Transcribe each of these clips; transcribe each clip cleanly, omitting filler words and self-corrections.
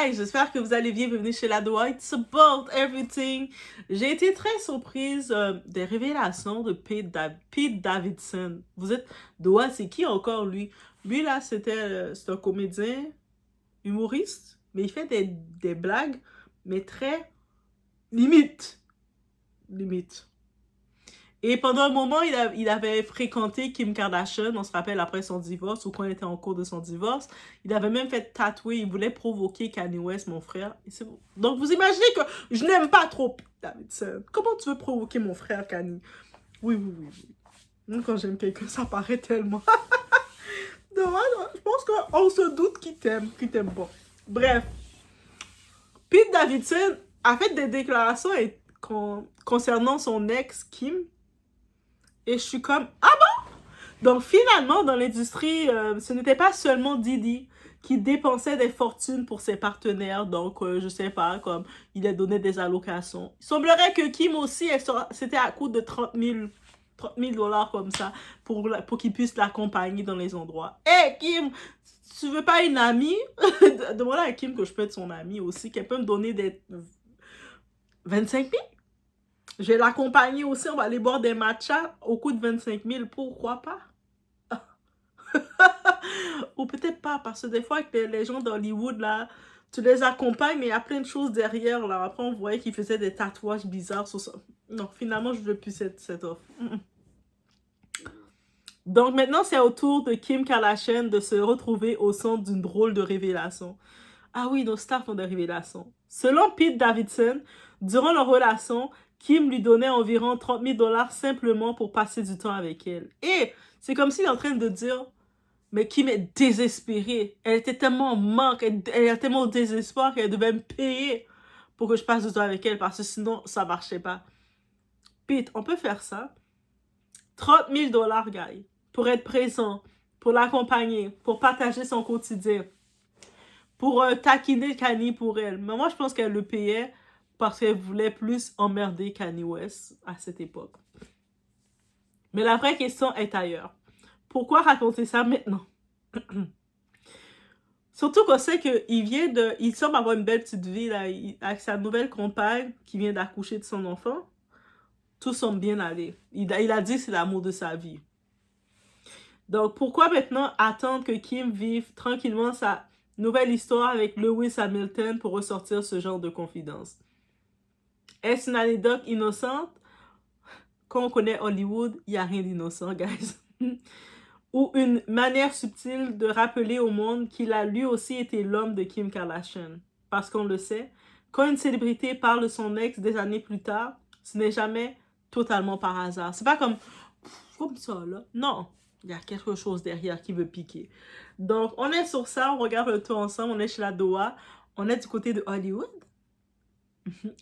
Hey, j'espère que vous allez bien. Bienvenue chez la Doha. It's about everything. J'ai été très surprise des révélations de Pete Davidson. Vous êtes... Doha, c'est qui encore lui? Lui, là, c'est un comédien humoriste, mais il fait des blagues, mais très limite. Limite. Et pendant un moment, il avait fréquenté Kim Kardashian, on se rappelle après son divorce, ou quand il était en cours de son divorce. Il avait même fait tatouer, il voulait provoquer Kanye West, mon frère. Donc vous imaginez que je n'aime pas trop Pete Davidson. Comment tu veux provoquer mon frère Kanye? Oui, oui, oui, oui. Même quand j'aime quelqu'un, ça paraît tellement. Non, je pense qu'on se doute qu'il t'aime pas. Bref, Pete Davidson a fait des déclarations concernant son ex Kim. Et je suis comme, ah bon? Donc finalement, dans l'industrie, ce n'était pas seulement Diddy qui dépensait des fortunes pour ses partenaires. Donc, je sais pas, comme il a donné des allocations. Il semblerait que Kim aussi, c'était à coût de 30 000 dollars comme ça pour qu'il puisse l'accompagner dans les endroits. Hé, Kim, tu veux pas une amie? Demande à Kim que je peux être son amie aussi, qu'elle peut me donner des 25 000? Je vais l'accompagner aussi, on va aller boire des matchas au coût de 25 000, pourquoi pas? Ou peut-être pas, parce que des fois, avec les gens d'Hollywood, là, tu les accompagnes, mais il y a plein de choses derrière, là. Après, on voyait qu'ils faisaient des tatouages bizarres sur ça. Non, finalement, je veux plus cette offre. Donc maintenant, c'est au tour de Kim Kardashian de se retrouver au centre d'une drôle de révélation. Ah oui, nos stars font des révélations. Selon Pete Davidson, durant leur relation, Kim lui donnait environ 30 000 dollars simplement pour passer du temps avec elle. Et c'est comme s'il est en train de dire, mais Kim est désespérée. Elle était tellement en manque, elle était tellement au désespoir qu'elle devait me payer pour que je passe du temps avec elle parce que sinon, ça marchait pas. Pete, on peut faire ça. 30 000 dollars, guys, pour être présent, pour l'accompagner, pour partager son quotidien, pour taquiner Kanye pour elle. Mais moi, je pense qu'elle le payait parce qu'elle voulait plus emmerder Kanye West à cette époque. Mais la vraie question est ailleurs. Pourquoi raconter ça maintenant? Surtout qu'on sait il semble avoir une belle petite vie là, avec sa nouvelle compagne qui vient d'accoucher de son enfant. Tout semble bien aller. Il a dit que c'est l'amour de sa vie. Donc, pourquoi maintenant attendre que Kim vive tranquillement sa nouvelle histoire avec Lewis Hamilton pour ressortir ce genre de confidence? Est-ce une anecdote innocente? Quand on connaît Hollywood, il n'y a rien d'innocent, guys. Ou une manière subtile de rappeler au monde qu'il a lui aussi été l'homme de Kim Kardashian. Parce qu'on le sait, quand une célébrité parle de son ex des années plus tard, ce n'est jamais totalement par hasard. C'est pas comme ça, là. Non, il y a quelque chose derrière qui veut piquer. Donc, on est sur ça, on regarde le tout ensemble, on est chez la Doha, on est du côté de Hollywood.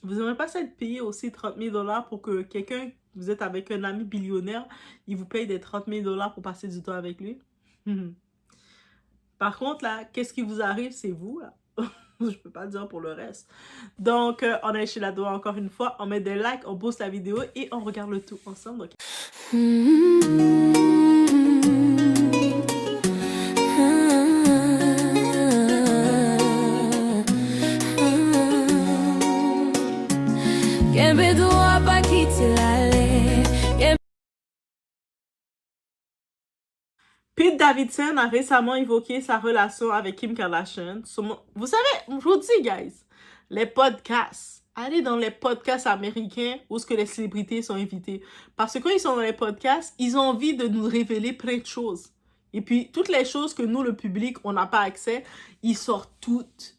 Vous n'aimeriez pas ça être payé aussi 30 000 dollars pour que quelqu'un, vous êtes avec un ami billionnaire, il vous paye des 30 000 dollars pour passer du temps avec lui? Par contre, là, qu'est-ce qui vous arrive, c'est vous, là. Je peux pas dire pour le reste. Donc, on est chez la Doha encore une fois, on met des likes, on booste la vidéo et on regarde le tout ensemble. Donc... Pete Davidson a récemment évoqué sa relation avec Kim Kardashian. Vous savez, je vous dis, guys, les podcasts. Allez dans les podcasts américains où ce que les célébrités sont invitées. Parce que quand ils sont dans les podcasts, ils ont envie de nous révéler plein de choses. Et puis, toutes les choses que nous, le public, on n'a pas accès, ils sortent toutes.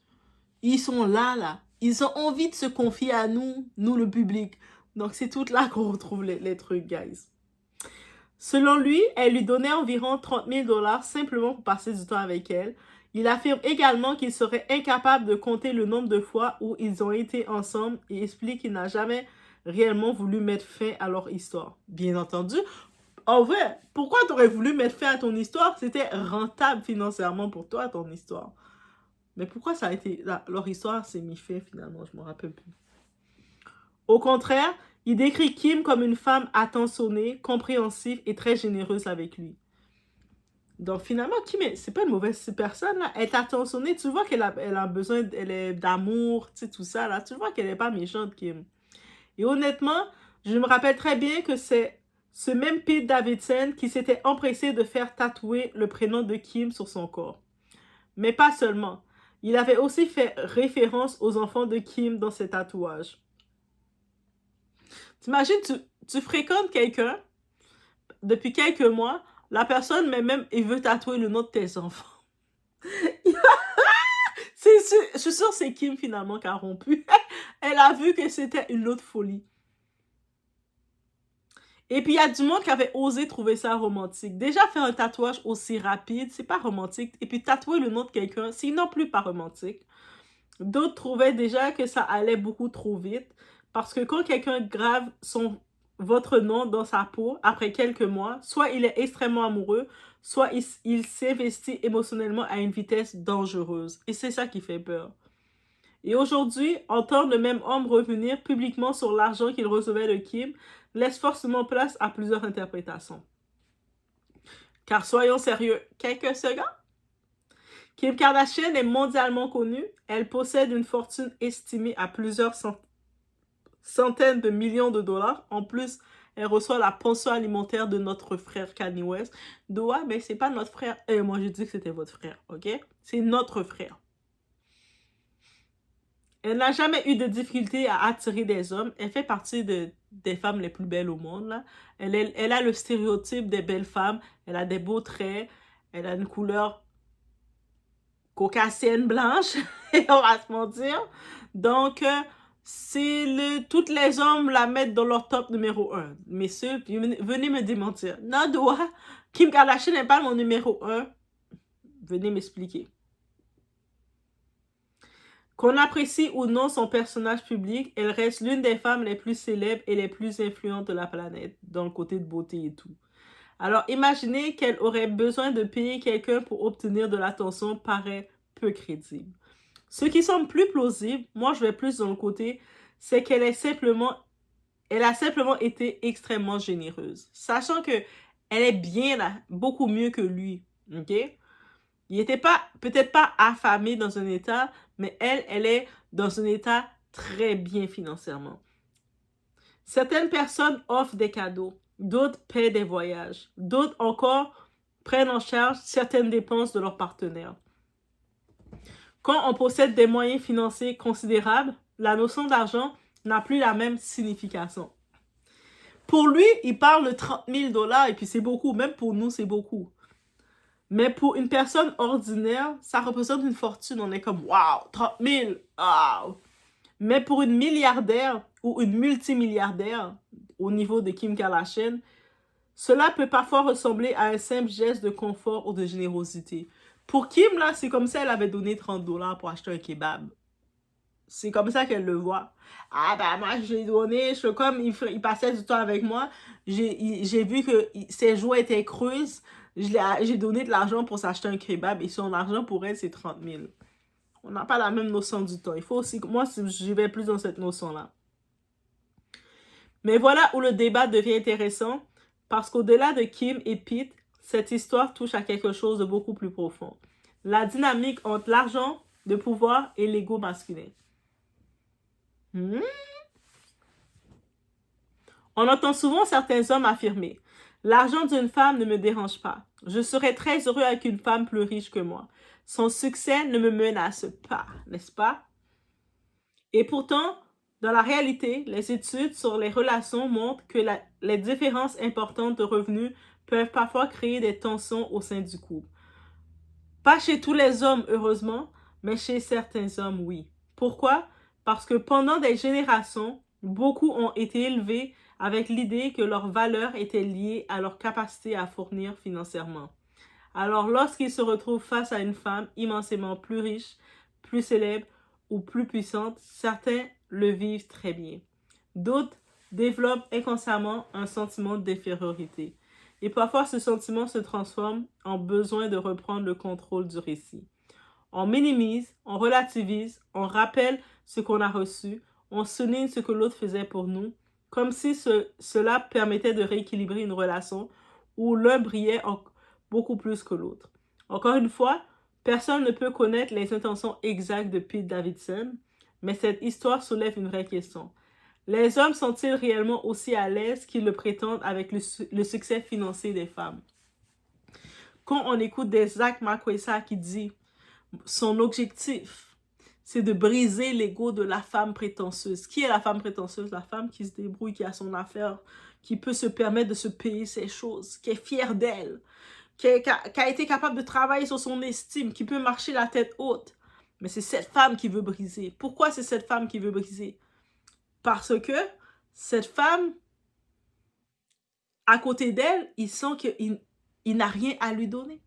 Ils sont là. Ils ont envie de se confier à nous, le public. Donc, c'est tout là qu'on retrouve les trucs, guys. Selon lui, elle lui donnait environ 30 000 dollars simplement pour passer du temps avec elle. Il affirme également qu'il serait incapable de compter le nombre de fois où ils ont été ensemble et explique qu'il n'a jamais réellement voulu mettre fin à leur histoire. Bien entendu, en vrai, pourquoi tu aurais voulu mettre fin à ton histoire? C'était rentable financièrement pour toi, ton histoire. Mais pourquoi ça a été... leur histoire s'est mis fin finalement, je ne me rappelle plus. Au contraire, il décrit Kim comme une femme attentionnée, compréhensive et très généreuse avec lui. Donc finalement, Kim, c'est pas une mauvaise personne, là. Elle est attentionnée, tu vois elle a besoin d'amour, tu sais, tout ça, là. Tu vois qu'elle est pas méchante, Kim. Et honnêtement, je me rappelle très bien que c'est ce même Pete Davidson qui s'était empressé de faire tatouer le prénom de Kim sur son corps. Mais pas seulement. Il avait aussi fait référence aux enfants de Kim dans ses tatouages. T'imagines, tu fréquentes quelqu'un depuis quelques mois, la personne, mais même, il veut tatouer le nom de tes enfants. Je suis sûre que c'est Kim finalement qui a rompu. Elle a vu que c'était une autre folie. Et puis, il y a du monde qui avait osé trouver ça romantique. Déjà, faire un tatouage aussi rapide, c'est pas romantique. Et puis, tatouer le nom de quelqu'un, c'est non plus pas romantique. D'autres trouvaient déjà que ça allait beaucoup trop vite. Parce que quand quelqu'un grave votre nom dans sa peau, après quelques mois, soit il est extrêmement amoureux, soit il s'investit émotionnellement à une vitesse dangereuse. Et c'est ça qui fait peur. Et aujourd'hui, entendre le même homme revenir publiquement sur l'argent qu'il recevait de Kim laisse forcément place à plusieurs interprétations. Car soyons sérieux, quelques secondes. Kim Kardashian est mondialement connue. Elle possède une fortune estimée à plusieurs centaines de millions de dollars. En plus, elle reçoit la pension alimentaire de notre frère Kanye West. Doa, mais c'est pas notre frère. Moi, je dis que c'était votre frère, ok? C'est notre frère. Elle n'a jamais eu de difficulté à attirer des hommes. Elle fait partie des femmes les plus belles au monde, là. Elle a le stéréotype des belles femmes. Elle a des beaux traits. Elle a une couleur caucasienne blanche. On va se mentir. Donc, toutes les hommes la mettent dans leur top numéro 1. Messieurs, venez me démentir. Non, Doa, Kim Kardashian n'est pas mon numéro 1. Venez m'expliquer. Qu'on apprécie ou non son personnage public, elle reste l'une des femmes les plus célèbres et les plus influentes de la planète, dans le côté de beauté et tout. Alors imaginez qu'elle aurait besoin de payer quelqu'un pour obtenir de l'attention paraît peu crédible. Ce qui semble plus plausible, moi je vais plus dans le côté, c'est qu'elle a simplement été extrêmement généreuse. Sachant que elle est bien là, beaucoup mieux que lui, ok? Il n'était peut-être pas affamé dans un état, mais elle est dans un état très bien financièrement. Certaines personnes offrent des cadeaux, d'autres paient des voyages, d'autres encore prennent en charge certaines dépenses de leurs partenaires. Quand on possède des moyens financiers considérables, la notion d'argent n'a plus la même signification. Pour lui, il parle de 30 000 $ et puis c'est beaucoup, même pour nous, c'est beaucoup. Mais pour une personne ordinaire, ça représente une fortune. On est comme, waouh, 30 000, waouh. Mais pour une milliardaire ou une multimilliardaire, au niveau de Kim Kardashian, cela peut parfois ressembler à un simple geste de confort ou de générosité. Pour Kim, là, c'est comme si elle avait donné 30 $ pour acheter un kebab. C'est comme ça qu'elle le voit. Ah ben moi, j'ai donné, comme il passait du temps avec moi, j'ai vu que ses jouets étaient creuses, j'ai donné de l'argent pour s'acheter un kebab et son argent pour elle, c'est 30 000. On n'a pas la même notion du temps. Il faut aussi, moi, j'y vais plus dans cette notion-là. Mais voilà où le débat devient intéressant parce qu'au-delà de Kim et Pete, cette histoire touche à quelque chose de beaucoup plus profond. La dynamique entre l'argent, le pouvoir et l'ego masculin. On entend souvent certains hommes affirmer « L'argent d'une femme ne me dérange pas. Je serais très heureux avec une femme plus riche que moi. Son succès ne me menace pas, n'est-ce pas? » Et pourtant, dans la réalité, les études sur les relations montrent que les différences importantes de revenus peuvent parfois créer des tensions au sein du couple. Pas chez tous les hommes, heureusement, mais chez certains hommes, oui. Pourquoi? Parce que pendant des générations, beaucoup ont été élevés avec l'idée que leur valeur était liée à leur capacité à fournir financièrement. Alors, lorsqu'ils se retrouvent face à une femme immensément plus riche, plus célèbre ou plus puissante, certains le vivent très bien. D'autres développent inconsciemment un sentiment d'infériorité. Et parfois, ce sentiment se transforme en besoin de reprendre le contrôle du récit. On minimise, on relativise, on rappelle ce qu'on a reçu, on souligne ce que l'autre faisait pour nous, comme si cela permettait de rééquilibrer une relation où l'un brillait beaucoup plus que l'autre. Encore une fois, personne ne peut connaître les intentions exactes de Pete Davidson, mais cette histoire soulève une vraie question. Les hommes sont-ils réellement aussi à l'aise qu'ils le prétendent avec le succès financier des femmes? Quand on écoute des Zach Makwesa qui dit son objectif, c'est de briser l'ego de la femme prétentieuse. Qui est la femme prétentieuse? La femme qui se débrouille, qui a son affaire, qui peut se permettre de se payer ses choses, qui est fière d'elle, qui a été capable de travailler sur son estime, qui peut marcher la tête haute. Mais c'est cette femme qui veut briser. Pourquoi c'est cette femme qui veut briser? Parce que cette femme, à côté d'elle, il sent qu'il n'a rien à lui donner.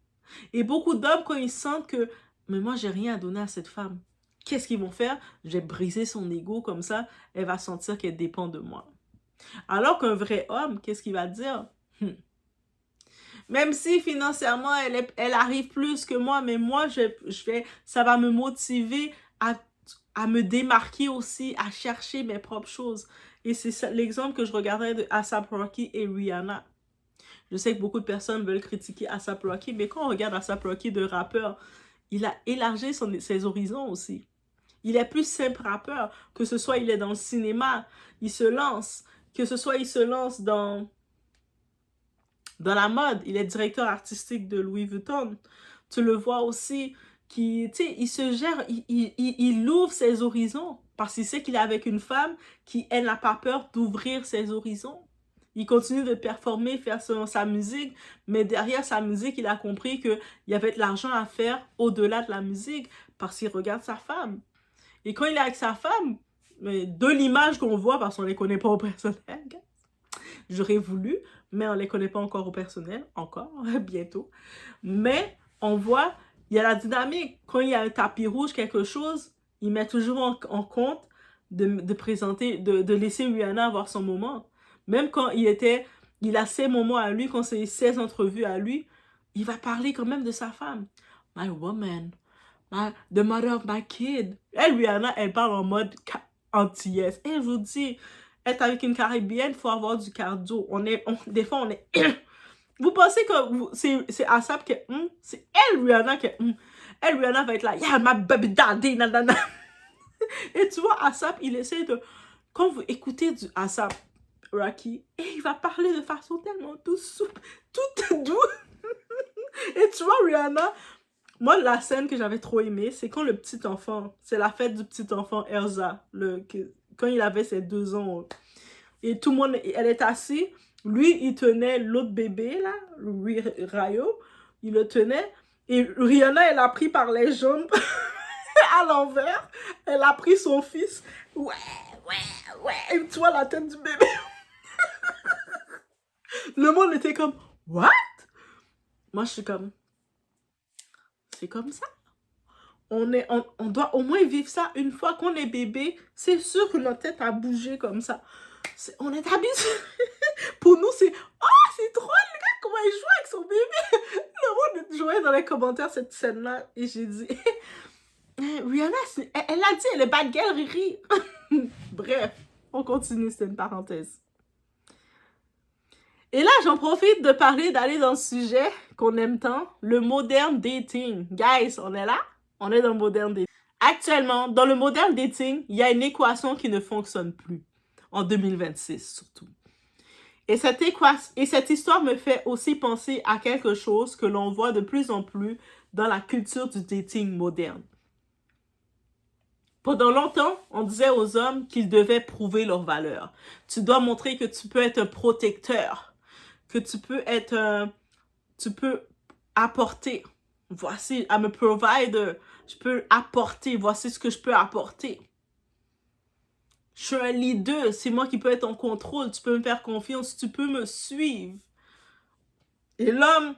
Et beaucoup d'hommes, quand ils sentent que « mais moi, j'ai rien à donner à cette femme », qu'est-ce qu'ils vont faire? Je vais briser son ego, comme ça, elle va sentir qu'elle dépend de moi. Alors qu'un vrai homme, qu'est-ce qu'il va dire? Même si financièrement, elle arrive plus que moi, mais moi, ça va me motiver à me démarquer aussi, à chercher mes propres choses. Et c'est l'exemple que je regardais de A$AP Rocky et Rihanna. Je sais que beaucoup de personnes veulent critiquer A$AP Rocky, mais quand on regarde A$AP Rocky de rappeur, il a élargi ses horizons aussi. Il est plus simple rappeur, que ce soit il est dans le cinéma, il se lance, que ce soit il se lance dans la mode, il est directeur artistique de Louis Vuitton. Tu le vois aussi, il se gère, il ouvre ses horizons, parce qu'il sait qu'il est avec une femme qui, elle, n'a pas peur d'ouvrir ses horizons. Il continue de performer, faire sa musique, mais derrière sa musique, il a compris qu'il y avait de l'argent à faire au-delà de la musique, parce qu'il regarde sa femme. Et quand il est avec sa femme, de l'image qu'on voit, parce qu'on ne les connaît pas au personnel, j'aurais voulu, mais on ne les connaît pas encore au personnel, encore, bientôt. Mais on voit, il y a la dynamique. Quand il y a un tapis rouge, quelque chose, il met toujours en compte de présenter, de laisser Rihanna avoir son moment. Même quand il a ses moments à lui, quand c'est ses entrevues à lui, il va parler quand même de sa femme. My woman, the mother of my kid. Elle, Rihanna, elle parle en mode antillaise. Et je vous dis, être avec une Caribéenne, il faut avoir du cardio. Des fois, on est... Vous pensez que c'est A$AP qui est... c'est elle, Rihanna, qui est... Elle, Rihanna, va être là, yeah, my baby daddy, nanana. Et tu vois, A$AP, il essaie de... Quand vous écoutez du A$AP Rocky, et il va parler de façon tellement douce, toute douce. Et tu vois, Rihanna... Moi, la scène que j'avais trop aimée, c'est quand le petit enfant, c'est la fête du petit enfant Elsa, quand il avait ses 2 ans. Et tout le monde, elle est assise. Lui, il tenait l'autre bébé, là, Rayo. Il le tenait. Et Rihanna, elle a pris par les jambes à l'envers. Elle a pris son fils. Ouais. Et tu vois la tête du bébé. Le monde était comme, what? Moi, je suis comme, c'est comme ça. On doit au moins vivre ça une fois qu'on est bébé. C'est sûr que notre tête a bougé comme ça. On est habitué. Pour nous, c'est c'est trop le gars, comment il joue avec son bébé. Le monde jouait dans les commentaires cette scène-là. Et j'ai dit, Rihanna, elle a dit, elle est bad girl, Riri. Bref, on continue, c'est une parenthèse. Et là, j'en profite de parler, d'aller dans le sujet qu'on aime tant, le modern dating. Guys, on est là? On est dans le modern dating. Actuellement, dans le modern dating, il y a une équation qui ne fonctionne plus. En 2026, surtout. Et cette histoire me fait aussi penser à quelque chose que l'on voit de plus en plus dans la culture du dating moderne. Pendant longtemps, on disait aux hommes qu'ils devaient prouver leur valeur. Tu dois montrer que tu peux être un protecteur, que tu peux apporter. Voici, I'm a provider. Je peux apporter. Voici ce que je peux apporter. Je suis un leader. C'est moi qui peux être en contrôle. Tu peux me faire confiance. Tu peux me suivre. Et l'homme,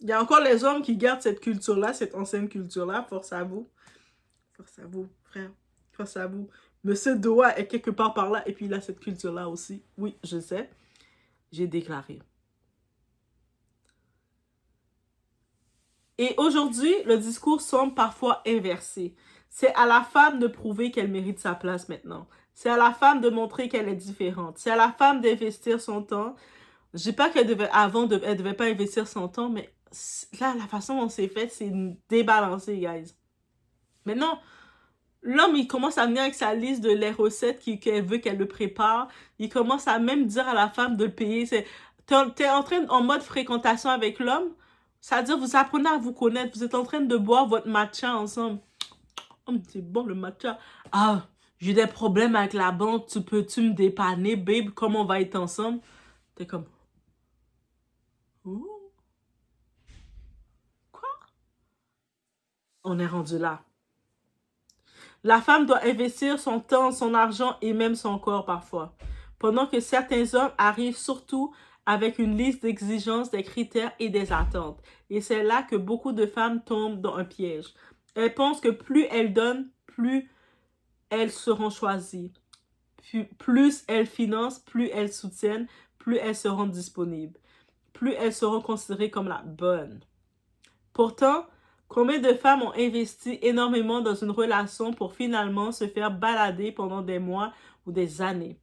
il y a encore les hommes qui gardent cette culture-là, cette ancienne culture-là. Force à vous. Force à vous, frère. Force à vous. Monsieur Doha est quelque part par là. Et puis il a cette culture-là aussi. Oui, je sais. J'ai déclaré. Et aujourd'hui, le discours semble parfois inversé. C'est à la femme de prouver qu'elle mérite sa place maintenant. C'est à la femme de montrer qu'elle est différente. C'est à la femme d'investir son temps. Je dis pas qu'elle devait, elle devait pas investir son temps, mais là, la façon dont c'est fait, c'est débalancé, guys. Maintenant, l'homme, il commence à venir avec sa liste de les recettes qu'elle veut qu'elle le prépare. Il commence à même dire à la femme de le payer. T'es en train, en mode fréquentation avec l'homme. C'est-à-dire, vous apprenez à vous connaître. Vous êtes en train de boire votre matcha ensemble. Oh, c'est bon le matcha. Ah, j'ai des problèmes avec la banque. Peux-tu me dépanner, babe? Comment on va être ensemble? T'es comme, oh, quoi? On est rendu là. La femme doit investir son temps, son argent et même son corps parfois. Pendant que certains hommes arrivent surtout avec une liste d'exigences, des critères et des attentes. Et c'est là que beaucoup de femmes tombent dans un piège. Elles pensent que plus elles donnent, plus elles seront choisies. Plus elles financent, plus elles soutiennent, plus elles seront disponibles. Plus elles seront considérées comme la bonne. Pourtant, combien de femmes ont investi énormément dans une relation pour finalement se faire balader pendant des mois ou des années?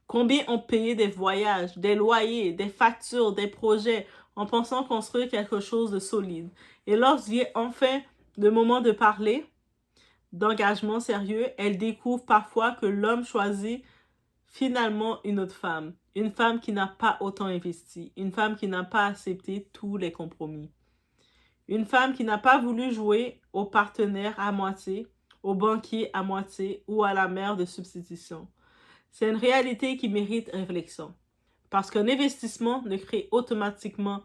Combien ont payé des voyages, des loyers, des factures, des projets en pensant construire quelque chose de solide? Et lorsqu'il vient enfin le moment de parler d'engagement sérieux, elles découvrent parfois que l'homme choisit finalement une autre femme. Une femme qui n'a pas autant investi. Une femme qui n'a pas accepté tous les compromis. Une femme qui n'a pas voulu jouer au partenaire à moitié, au banquier à moitié ou à la mère de substitution. C'est une réalité qui mérite réflexion. Parce qu'un investissement ne crée automatiquement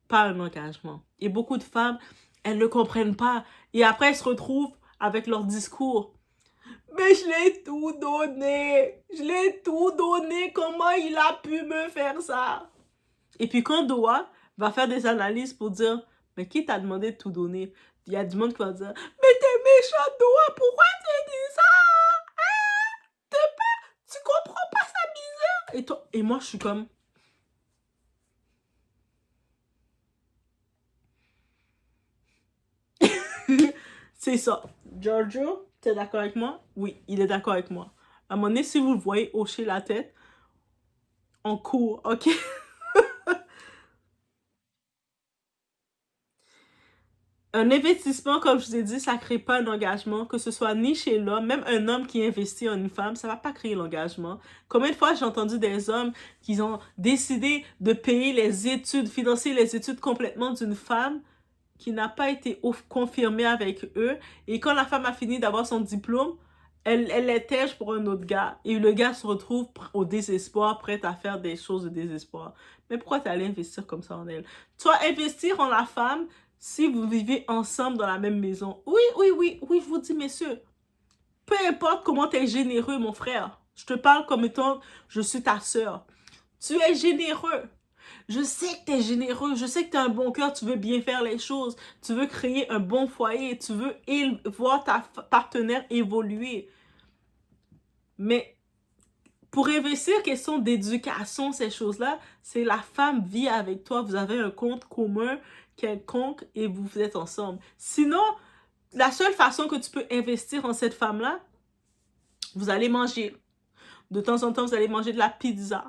pas un engagement. Et beaucoup de femmes, elles ne le comprennent pas. Et après, elles se retrouvent avec leur discours. Mais je l'ai tout donné. Je l'ai tout donné. Comment il a pu me faire ça? Et puis quand Doha va faire des analyses pour dire, mais qui t'a demandé de tout donner? Il y a du monde qui va dire, mais t'es méchant Doha, pourquoi tu dis ça? Tu comprends pas sa misère? Et moi je suis comme, c'est ça. Giorgio, t'es d'accord avec moi? Oui, il est d'accord avec moi. À un moment donné, si vous le voyez hocher la tête, on court, ok? Un investissement, comme je vous ai dit, ça ne crée pas un engagement, que ce soit ni chez l'homme, même un homme qui investit en une femme, ça ne va pas créer l'engagement. Combien de fois j'ai entendu des hommes qui ont décidé de payer les études, financer les études complètement d'une femme qui n'a pas été confirmée avec eux, et quand la femme a fini d'avoir son diplôme, elle l'étège pour un autre gars, et le gars se retrouve au désespoir, prêt à faire des choses de désespoir. Mais pourquoi tu allais investir comme ça en elle? Toi, investir en la femme, si vous vivez ensemble dans la même maison. Oui, oui, oui, oui, je vous dis, messieurs, peu importe comment tu es généreux, mon frère. Je te parle comme étant, je suis ta sœur. Tu es généreux. Je sais que tu es généreux. Je sais que tu as un bon cœur. Tu veux bien faire les choses. Tu veux créer un bon foyer. Tu veux voir ta partenaire évoluer. Mais pour investir, question d'éducation, ces choses-là, c'est la femme vit avec toi. Vous avez un compte commun quelconque et vous êtes ensemble. Sinon, la seule façon que tu peux investir en cette femme-là, vous allez manger. De temps en temps, vous allez manger de la pizza.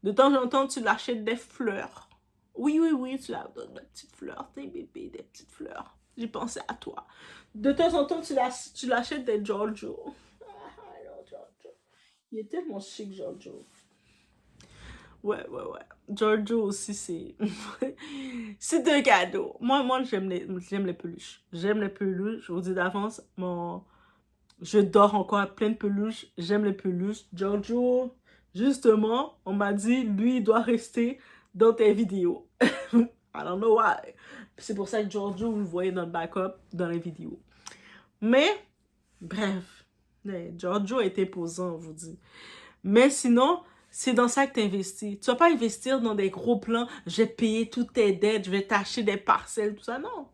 De temps en temps, tu l'achètes des fleurs. Oui, oui, oui, tu la donnes des petites fleurs, tes bébés, des petites fleurs. J'ai pensé à toi. De temps en temps, tu l'achètes des Giorgio. Ah, alors, Giorgio. Il est tellement chic, Giorgio. Ouais, ouais, ouais. Giorgio aussi, c'est... c'est un cadeau. Moi j'aime les peluches. J'aime les peluches. Je vous dis d'avance, je dors encore à plein de peluches. J'aime les peluches. Giorgio, justement, on m'a dit, lui, il doit rester dans tes vidéos. I don't know why. C'est pour ça que Giorgio, vous le voyez dans le backup, dans les vidéos. Mais, bref, Giorgio est imposant, je vous dis. Mais sinon, c'est dans ça que tu investis. Tu vas pas investir dans des gros plans, je vais payer toutes tes dettes, je vais t'acheter des parcelles, tout ça. Non.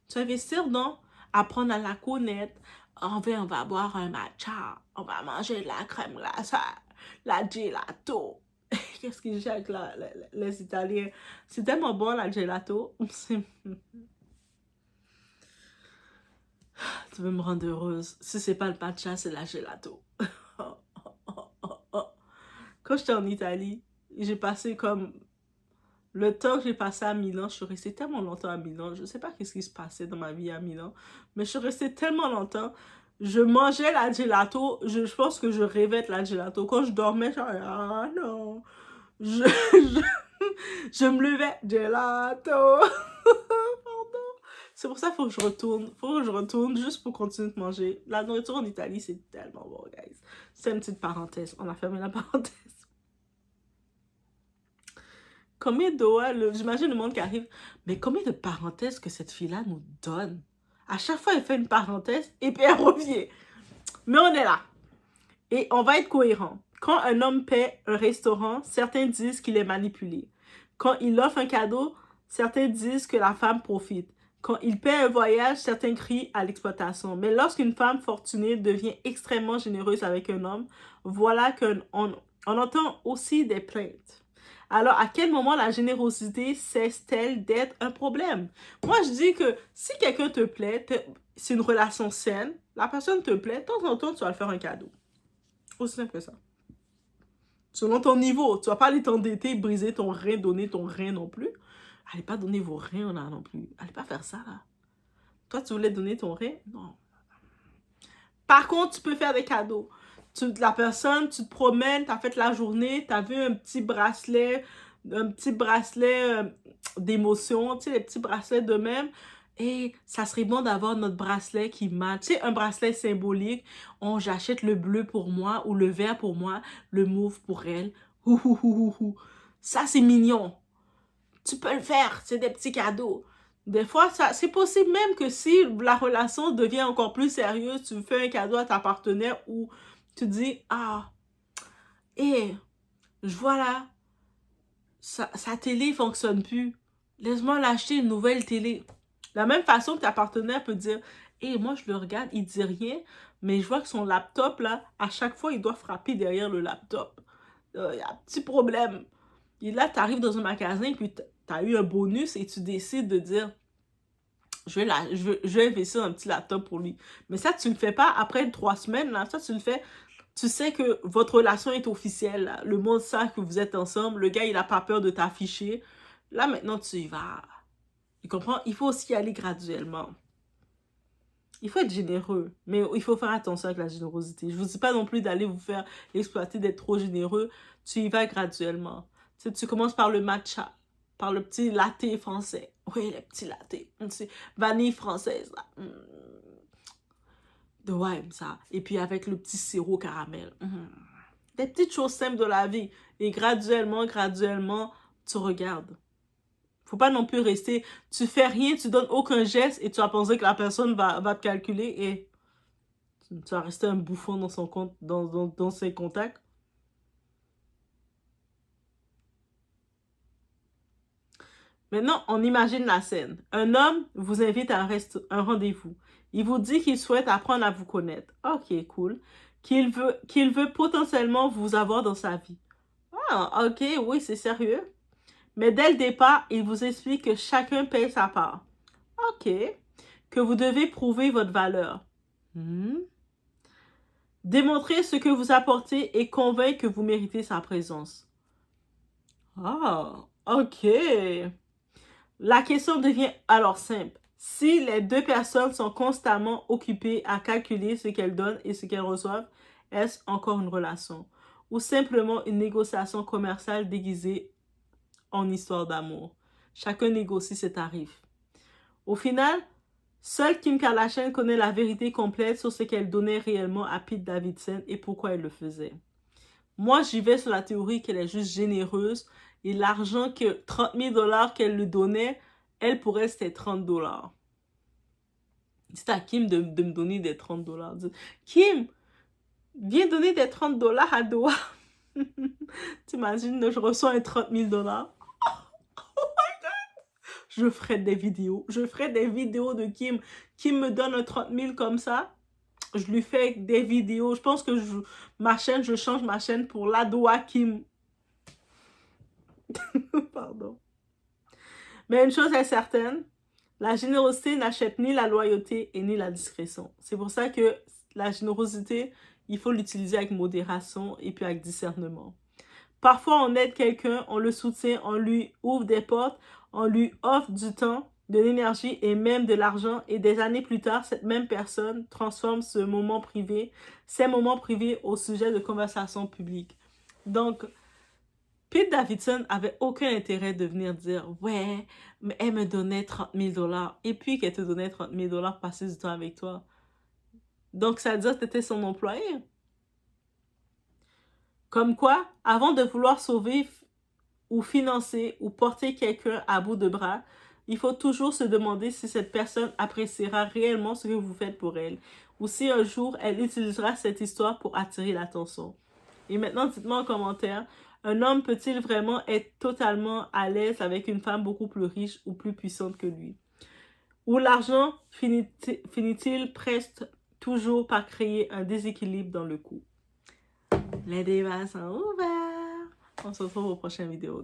Tu vas investir dans apprendre à la connaître. On va boire un matcha. On va manger de la crème glacée, la gelato. Qu'est-ce que j'ai avec les Italiens? C'est tellement bon, la gelato. Tu veux me rendre heureuse. Si c'est pas le matcha, c'est la gelato. Quand j'étais en Italie, j'ai passé comme le temps que j'ai passé à Milan, je suis restée tellement longtemps à Milan. Je ne sais pas qu'est-ce qui se passait dans ma vie à Milan, mais je suis restée tellement longtemps. Je mangeais la gelato. Je pense que je rêvais de la gelato. Quand je dormais, je ah non. Je, je me levais, gelato. Pardon. C'est pour ça qu'il faut que je retourne. Faut que je retourne juste pour continuer de manger. La nourriture en Italie, c'est tellement bon, guys. C'est une petite parenthèse. On a fermé la parenthèse. Combien de... J'imagine le monde qui arrive. Mais combien de parenthèses que cette fille-là nous donne? À chaque fois, elle fait une parenthèse et puis elle revient. Mais on est là. Et on va être cohérent. Quand un homme paie un restaurant, certains disent qu'il est manipulé. Quand il offre un cadeau, certains disent que la femme profite. Quand il paie un voyage, certains crient à l'exploitation. Mais lorsqu'une femme fortunée devient extrêmement généreuse avec un homme, voilà qu'on entend aussi des plaintes. Alors, à quel moment la générosité cesse-t-elle d'être un problème? Moi, je dis que si quelqu'un te plaît, c'est une relation saine, la personne te plaît, de temps en temps, tu vas lui faire un cadeau. Aussi simple que ça. Selon ton niveau, tu vas pas aller t'endetter, briser ton rein, donner ton rein non plus. Allez pas donner vos reins là non plus. Allez pas faire ça là. Toi, tu voulais donner ton rein? Non. Par contre, tu peux faire des cadeaux. La personne, tu te promènes, tu as fait la journée, tu as vu un petit bracelet d'émotion, tu sais, les petits bracelets de même. Et ça serait bon d'avoir notre bracelet qui match. Tu sais, un bracelet symbolique. Oh, j'achète le bleu pour moi ou le vert pour moi, le mauve pour elle. Ça, c'est mignon. Tu peux le faire. C'est des petits cadeaux. Des fois, c'est possible même que si la relation devient encore plus sérieuse, tu fais un cadeau à ta partenaire ou tu dis, ah, hé, je vois là, sa télé ne fonctionne plus. Laisse-moi l'acheter une nouvelle télé. De la même façon que ta partenaire peut dire, hé, moi je le regarde, il dit rien, mais je vois que son laptop là, à chaque fois, il doit frapper derrière le laptop. Il y a un petit problème. Et là, tu arrives dans un magasin, puis tu as eu un bonus et tu décides de dire, je vais investir un petit laptop pour lui. Mais ça, tu ne le fais pas après 3 semaines. Là. Ça, tu le fais. Tu sais que votre relation est officielle. Là. Le monde sait que vous êtes ensemble. Le gars, il n'a pas peur de t'afficher. Là, maintenant, tu y vas. Tu comprends? Il faut aussi y aller graduellement. Il faut être généreux. Mais il faut faire attention avec la générosité. Je ne vous dis pas non plus d'aller vous faire exploiter, d'être trop généreux. Tu y vas graduellement. Tu commences par le matcha. Par le petit latte français. Oui, le petit latte. Vanille française, là. De ouais, ça. Et puis avec le petit sirop caramel. Des petites choses simples de la vie. Et graduellement, tu regardes. Faut pas non plus rester... Tu fais rien, tu donnes aucun geste et tu vas penser que la personne va te calculer et tu vas rester un bouffon dans son compte, dans ses contacts. Maintenant, on imagine la scène. Un homme vous invite à un rendez-vous. Il vous dit qu'il souhaite apprendre à vous connaître. Ok, cool. Qu'il veut potentiellement vous avoir dans sa vie. Ah, ok, oui, c'est sérieux. Mais dès le départ, il vous explique que chacun paye sa part. Ok. Que vous devez prouver votre valeur. Démontrer ce que vous apportez et convaincre que vous méritez sa présence. Ah, ok. La question devient alors simple. Si les deux personnes sont constamment occupées à calculer ce qu'elles donnent et ce qu'elles reçoivent, est-ce encore une relation? Ou simplement une négociation commerciale déguisée en histoire d'amour? Chacun négocie ses tarifs. Au final, seule Kim Kardashian connaît la vérité complète sur ce qu'elle donnait réellement à Pete Davidson et pourquoi elle le faisait. Moi, j'y vais sur la théorie qu'elle est juste généreuse et l'argent que 30 000 $ qu'elle lui donnait, elle, pour elle, c'était 30 $. C'est à Kim de me donner des 30 $. Kim, viens donner des 30 $ à Doha. T'imagines, je reçois un 30 000 $. Oh my God! Je ferai des vidéos. Je ferai des vidéos de Kim. Kim me donne un 30 000 comme ça. Je lui fais des vidéos. Je pense que je change ma chaîne pour la Doha Kim. Pardon. Mais une chose est certaine, la générosité n'achète ni la loyauté et ni la discrétion. C'est pour ça que la générosité, il faut l'utiliser avec modération et puis avec discernement. Parfois, on aide quelqu'un, on le soutient, on lui ouvre des portes, on lui offre du temps, de l'énergie et même de l'argent. Et des années plus tard, cette même personne transforme ces moments privés au sujet de conversation publique. Donc, Pete Davidson avait aucun intérêt de venir dire « Ouais, mais elle me donnait 30 000 $ et puis qu'elle te donnait 30 000 $ pour passer du temps avec toi. » Donc, ça veut dire que tu étais son employé. Comme quoi, avant de vouloir sauver ou financer ou porter quelqu'un à bout de bras, il faut toujours se demander si cette personne appréciera réellement ce que vous faites pour elle ou si un jour elle utilisera cette histoire pour attirer l'attention. Et maintenant, dites-moi en commentaire, un homme peut-il vraiment être totalement à l'aise avec une femme beaucoup plus riche ou plus puissante que lui? Ou l'argent finit-il presque toujours par créer un déséquilibre dans le couple? Les débats sont ouverts. On se retrouve aux prochaines vidéos.